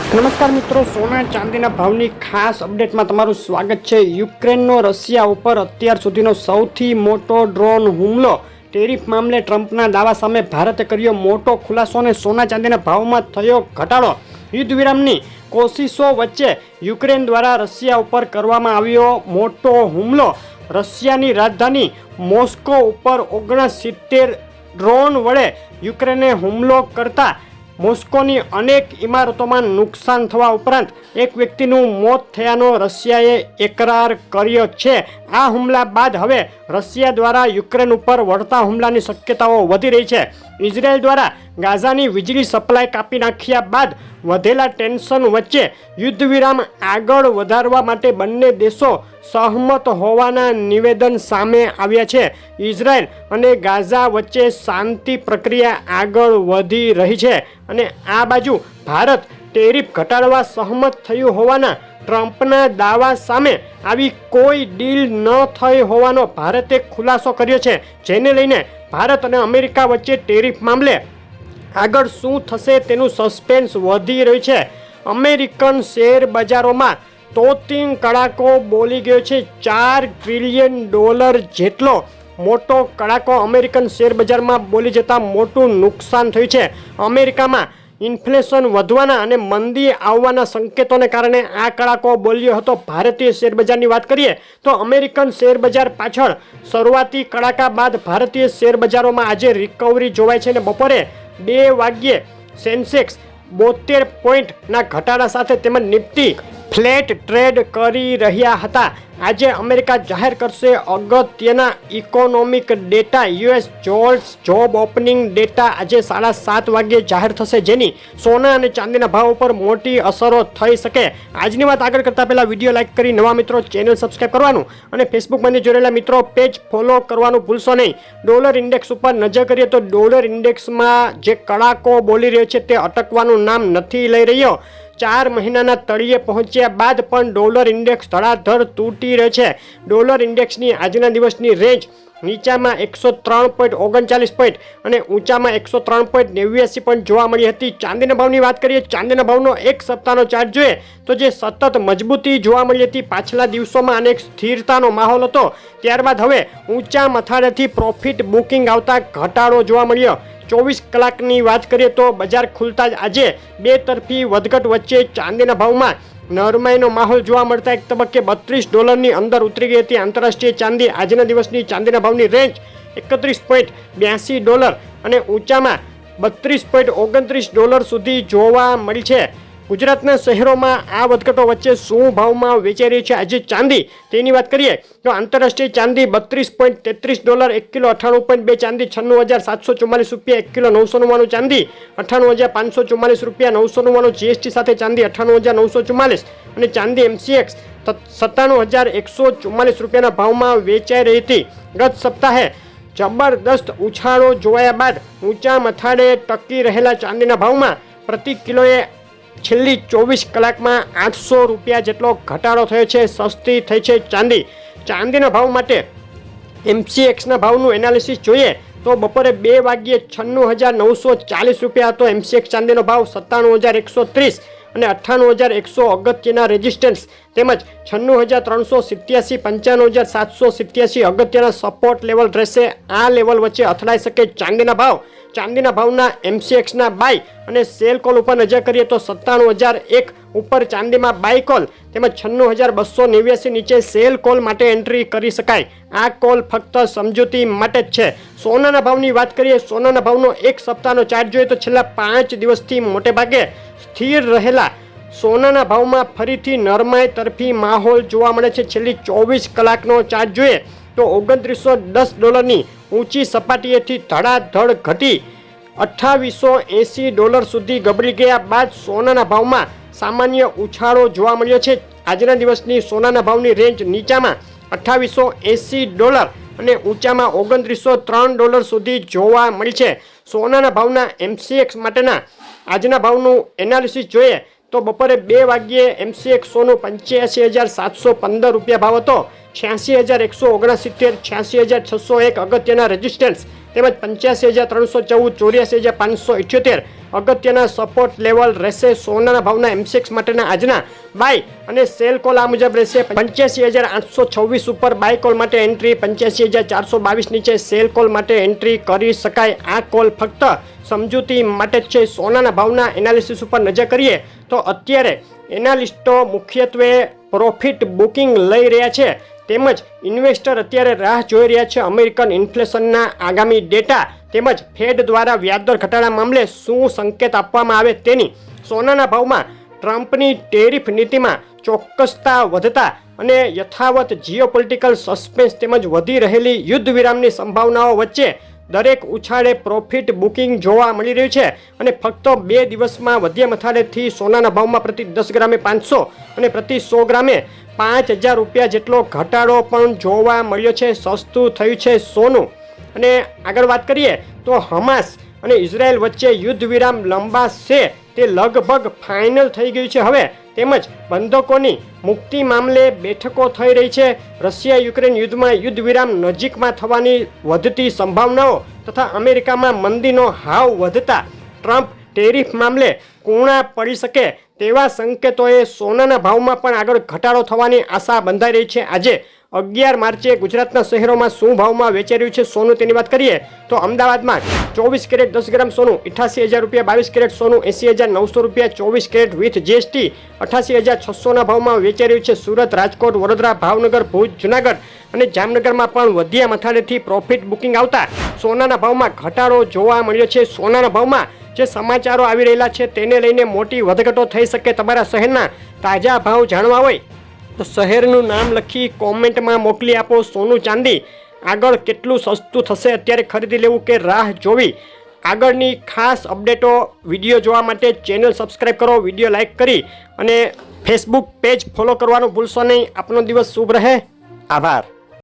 નમસ્કાર મિત્રો, સોના ચાંદીના ભાવની ખાસ અપડેટમાં તમારું સ્વાગત છે। યુક્રેનનો રશિયા ઉપર અત્યાર સુધીનો સૌથી મોટો ડ્રોન હુમલો। ટેરિફ મામલે ટ્રમ્પના દાવા સામે ભારતે કર્યો મોટો ખુલાસો અને સોના ચાંદીના ભાવમાં થયો ઘટાડો। યુદ્ધ વિરામની કોશિશો વચ્ચે યુક્રેન દ્વારા રશિયા ઉપર કરવામાં આવ્યો મોટો હુમલો। રશિયાની રાજધાની મોસ્કો ઉપર 69 ડ્રોન વડે યુક્રેને હુમલો કરતા મોસ્કોની અનેક ઇમારતોમાં નુકસાન થવા ઉપરાંત એક વ્યક્તિનું મોત થયાનો રશિયાએ એકરાર કર્યો છે। આ હુમલા બાદ હવે રશિયા દ્વારા યુક્રેન ઉપર વળતા હુમલાની શક્યતાઓ વધી રહી છે। ઇઝરાયલ દ્વારા ગાઝાની વીજળી સપ્લાય કાપી નાખ્યા બાદ વધેલા ટેન્શન વચ્ચે યુદ્ધ વિરામ આગળ વધારવા માટે બંને દેશો સહમત હોવાના નિવેદન સામે આવ્યા છે। ઇઝરાયલ અને ગાઝા વચ્ચે શાંતિ પ્રક્રિયા આગળ વધી રહી છે અને આ બાજુ ભારત ટેરિફ ઘટાડવા સહમત થયું હોવાના ટ્રમ્પના દાવા સામે આવી કોઈ ડીલ ન થઈ હોવાનો ભારતે ખુલાસો કર્યો છે, જેને લઈને ભારત અને અમેરિકા વચ્ચે ટેરિફ મામલે આગળ શું થશે તેનું સસ્પેન્સ વધી રહ્યું છે। અમેરિકન શેર બજારોમાં તોતિંગ કડાકો બોલી ગયો છે। $4 ટ્રિલિયન જેટલો મોટો કડાકો અમેરિકન શેર બજારમાં બોલી જતા મોટું નુકસાન થયું છે। અમેરિકામાં ઇન્ફ્લેશન વધવાના અને મંદી આવવાના સંકેતોને કારણે આ કડાકો બોલ્યો હતો। ભારતીય શેર બજારની વાત કરીએ તો અમેરિકન શેર બજાર પાછળ શરૂઆતી કડાકા બાદ ભારતીય શેર બજારોમાં આજે રિકવરી જોવાય છે અને બપોરે 2 વાગ્યે સેન્સેક્સ 72 પોઈન્ટના ઘટાડા સાથે તેમજ નિફ્ટી ફ્લેટ ટ્રેડ કરી રહ્યા હતા। આજે અમેરિકા જાહેર કરશે અગત્યના economic data. US job opening data આજે 7:30 વાગ્યે જાહેર થશે, જેની સોના અને ચાંદીના ભાવ ઉપર મોટી અસરો થઈ શકે। આજની વાત આગળ કરતા પહેલા વિડીયો લાઇક કરી નવા મિત્રો ચેનલ સબસ્ક્રાઇબ કરવાનું અને ફેસબુકમાં જોડેલા મિત્રો પેજ ફોલો કરવાનું ભૂલશો નહીં। ડોલર ઇન્ડેક્સ ઉપર નજર કરીએ તો ડોલર ઇન્ડેક્સમાં જે કડાકો બોલી રહ્યો છે તે અટકવાનું નામ નથી લઈ રહ્યો। 4 મહિનાના તળિયે પહોંચ્યા બાદ પણ ડોલર ઇન્ડેક્સ ધડાધડ તૂટી રહ્યો છે। ડોલર ઇન્ડેક્સની આજના દિવસની રેન્જ નીચામાં 103.39 પોઈન્ટ અને ઊંચામાં 103.89 પોઈન્ટ જોવા મળી હતી। ચાંદીના ભાવની વાત કરીએ, ચાંદીના ભાવનો એક સપ્તાહનો ચાર્ટ જોઈએ તો જે સતત મજબૂતી જોવા મળી હતી, પાછલા દિવસોમાં અનેક સ્થિરતાનો માહોલ હતો, ત્યારબાદ હવે ઊંચા મથાળેથી પ્રોફિટ બુકિંગ આવતા ઘટાડો જોવા મળ્યો। 24 કલાકની વાત કરીએ તો બજાર ખુલતા જ આજે બે તરફી વધઘટ વચ્ચે ચાંદીના ભાવમાં નરમાઈનો માહોલ જોવા મળતા એક તબક્કે $32 અંદર ઉતરી ગઈ હતી। આંતરરાષ્ટ્રીય ચાંદી આજના દિવસની ચાંદીના ભાવની રેન્જ $31.82 અને ઊંચામાં $32.29 સુધી જોવા મળી છે। ગુજરાતના શહેરોમાં આ વધઘટો વચ્ચે શું ભાવમાં વેચાઈ રહી છે આજે ચાંદી તેની વાત કરીએ તો આંતરરાષ્ટ્રીય ચાંદી $32.33 1 કિલો, 98.2 ચાંદી $96,744 1 કિલો, 999 ચાંદી $98,544 999 જીએસટી સાથે ચાંદી $98,944 અને ચાંદી MCX $97,144 ભાવમાં વેચાઈ રહી હતી। ગત સપ્તાહે જબરદસ્ત ઉછાળો જોવાયા બાદ ઊંચા મથાળે ટકી રહેલા ચાંદીના ભાવમાં પ્રતિ કિલોએ છેલ્લી 24 કલાકમાં $800 જેટલો ઘટાડો થયો છે। સસ્તી થઈ છે ચાંદી। ચાંદીના ભાવ માટે MCXના ભાવનું એનાલિસિસ જોઈએ તો બપોરે 2 વાગ્યે $96,940 હતો MCX ચાંદીનો ભાવ, 97,130 અને 98,100 અગત્યના રેઝિસ્ટન્સ તેમજ 96,387 95,787 અગત્યના સપોર્ટ લેવલ રહેશે। આ લેવલ વચ્ચે અથડાઈ શકે ચાંદીના ભાવ। ચાંદીના ભાવના MCXના બાય અને સેલ કોલ ઉપર નજર કરીએ તો 97,001 ઉપર ચાંદીમાં બાય કોલ તેમજ 96,289 નીચે સેલ કોલ માટે એન્ટ્રી કરી શકાય। આ કોલ ફક્ત સમજૂતી માટે જ છે। સોનાના ભાવની વાત કરીએ, સોનાના ભાવનો એક સપ્તાહનો ચાર્ટ જોઈએ તો છેલ્લા 5 દિવસથી મોટે ભાગે સ્થિર રહેલા સોનાના ભાવમાં ફરીથી નરમાઈ તરફી માહોલ જોવા મળે છે। છેલ્લી 24 કલાકનો ચાર્ટ જોઈએ તો $2910ની ઊંચી સપાટીએથી ધડાધડ ઘટી $2880 સુધી ગબડી ગયા બાદ સોનાના ભાવમાં સામાન્ય ઉછાળો જોવા મળ્યો છે। આજના દિવસની સોનાના ભાવની રેન્જ નીચામાં $2880 અને ઊંચામાં $2903 સુધી જોવા મળી છે। સોનાના ભાવના MCX માટેના આજના ભાવનું એનાલિસિસ જોઈએ તો બપોરે 2 વાગ્યે MCX સોનું $85,715 ભાવ હતો। 86,169 86,601 અગત્યના રેઝિસ્ટન્સ તેમજ 85,314, 84,578 અગત્યના સપોર્ટ લેવલ રહેશે. સોનાના ભાવના M6 માટેના આજના બાય અને સેલ કોલ આ મુજબ રહેશે. 85,826 ઉપર બાય કોલ માટે એન્ટ્રી, 85,422 નીચે સેલ કોલ માટે એન્ટ્રી કરી શકાય. આ કોલ ફક્ત સમજૂતી માટે જ છે. સોનાના ભાવના એનાલિસિસ ઉપર નજર કરીએ તો અત્યારે એનાલિસ્ટો મુખ્યત્વે પ્રોફિટ બુકિંગ લઈ રહ્યા છે, તેમજ ઇન્વેસ્ટર અત્યારે રાહ જોઈ રહ્યા છે અમેરિકન ઇન્ફ્લેશનના આગામી ડેટા તેમજ ફેડ દ્વારા વ્યાજદર ઘટાડા મામલે શું સંકેત આપવામાં આવે તેની. સોનાના ભાવમાં ટ્રમ્પની ટેરિફ નીતિમાં ચોક્કસતા વધતા અને યથાવત જીઓપોલિટિકલ સસ્પેન્સ તેમજ વધી રહેલી યુદ્ધ વિરામની સંભાવનાઓ વચ્ચે દરેક ઉછાળે પ્રોફિટ બુકિંગ જોવા મળી રહ્યું છે અને ફક્ત 2 દિવસમાં વધ્યા મથાળેથી સોનાના ભાવમાં પ્રતિ 10 ગ્રામે 500 અને પ્રતિ 100 ગ્રામે 5,000 રૂપિયા જેટલો ઘટાડો પણ જોવા મળ્યો છે. સસ્તું થયું છે સોનું. અને આગળ વાત કરીએ તો હમાસ અને ઇઝરાયલ વચ્ચે યુદ્ધ વિરામ લંબાશે તે લગભગ ફાઇનલ થઈ ગયું છે હવે, તેમજ બંધકોની મુક્તિ મામલે બેઠકો થઈ રહી છે. રશિયા યુક્રેન યુદ્ધમાં યુદ્ધ વિરામ નજીકમાં થવાની વધતી સંભાવનાઓ તથા અમેરિકામાં મંદીનો હાવ વધતા ટ્રમ્પ ટેરિફ મામલે કૂણા પડી શકે તેવા સંકેતોએ સોનાના ભાવમાં પણ આગળ ઘટાડો થવાની આશા બંધાઈ રહી છે. આજે 11 માર્ચે ગુજરાતના શહેરોમાં શું ભાવમાં વેચાઈ રહ્યું છે સોનું તેની વાત કરીએ તો અમદાવાદમાં 24 કેરેટ 10 ગ્રામ સોનું 88,000 રૂપિયા, 22 કેરેટ સોનું 80,900 રૂપિયા, 24 કેરેટ વિથ GST 88,600ના ભાવમાં વેચાઈ રહ્યું છે. સુરત, રાજકોટ, વડોદરા, ભાવનગર, ભુજ, જુનાગઢ અને જામનગરમાં પણ વધ્યા મથાળેથી પ્રોફિટ બુકિંગ આવતા સોનાના ભાવમાં ઘટાડો જોવા મળ્યો છે. સોનાના ભાવમાં જે સમાચારો આવી રહેલા છે તેને લઈને મોટી વધઘટો થઈ શકે. તમારા શહેરના તાજા ભાવ જાણવા હોય તો શહેરનું નામ લખી કોમેન્ટમાં મોકલી આપો. સોનું ચાંદી આગળ કેટલું સસ્તું થશે, અત્યારે ખરીદી લેવું કે રાહ જોવી? આગળની ખાસ અપડેટો વિડીયો જોવા માટે ચેનલ સબસ્ક્રાઈબ કરો, વિડીયો લાઇક કરી અને ફેસબુક પેજ ફોલો કરવાનું ભૂલશો નહીં. આપનો દિવસ શુભ રહે. આભાર.